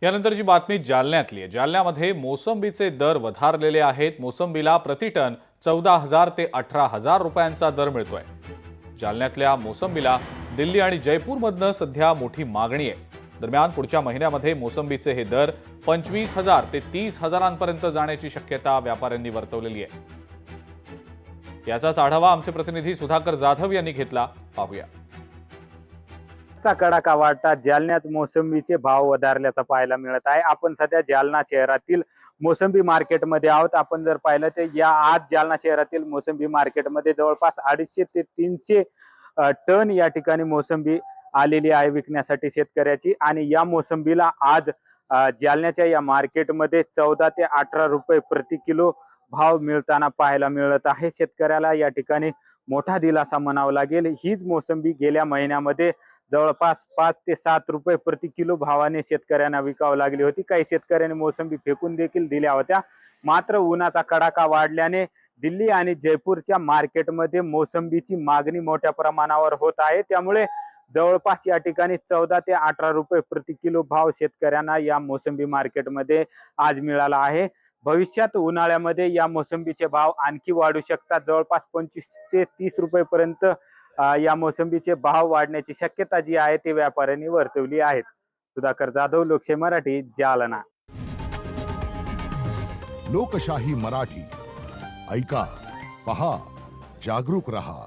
यानंतरची बातमी जालन्यातली आहे। जालन्यामध्ये मोसंबीचे दर वधारलेले आहेत। मोसंबीला प्रति टन 14,000 ते 18,000 रुपयांचा दर मिळतोय। जालन्यातल्या मोसंबीला दिल्ली आणि जयपूरमधनं सध्या मोठी मागणी आहे। दरम्यान पुढच्या महिन्यामध्ये मोसंबीचे हे दर 25,000 ते 30,000पर्यंत जाण्याची शक्यता व्यापाऱ्यांनी वर्तवलेली आहे। याचाच आढावा आमचे प्रतिनिधी सुधाकर जाधव यांनी घेतला, पाहूया। कडाका वाढता जालन्यात मोसंबीचे भाव वधारल्याचा पाहायला मिळत आहे। आपण सध्या जालना शहरातील मोसंबी मार्केटमध्ये आहोत। आपण जर पाहिलं तर या आज जालना शहरातील मोसंबी मार्केटमध्ये जवळपास 250 ते 300 टन या ठिकाणी मोसंबी आलेली आहे विकण्यासाठी शेतकऱ्याची। आणि या मोसंबीला आज जालन्याच्या या मार्केटमध्ये 14 ते 18 रुपये प्रति किलो भाव मिळताना पाहायला मिळत आहे। शेतकऱ्याला या ठिकाणी मोठा दिलासा म्हणावा लागेल। हीच मोसंबी गेल्या महिन्यामध्ये जवळपास 5 ते 7 रुपये प्रति किलो भावाने शेतकऱ्यांना विकावं लागली होती। काही शेतकऱ्यांनी मोसंबी फेकून देखील दिल्या होत्या। मात्र उन्हाचा कडाका वाढल्याने दिल्ली आणि जयपूरच्या मार्केटमध्ये मोसंबीची मागणी मोठ्या प्रमाणावर होत आहे। त्यामुळे जवळपास या ठिकाणी 14 ते 18 रुपये प्रति किलो भाव शेतकऱ्यांना या मोसंबी मार्केटमध्ये आज मिळाला आहे। भविष्यात उन्हाळ्यामध्ये या मोसंबीचे भाव आणखी वाढू शकतात। जवळपास 25 ते 30 रुपये पर्यंत या मोसंबीचे भाव वाढण्याची शक्यता जी आहे ती व्यापाऱ्यांनी वर्तवली आहे। सुधाकर जाधव, लोकशाही मराठी, जालना। लोकशाही मराठी ऐका, पहा, जागरूक रहा।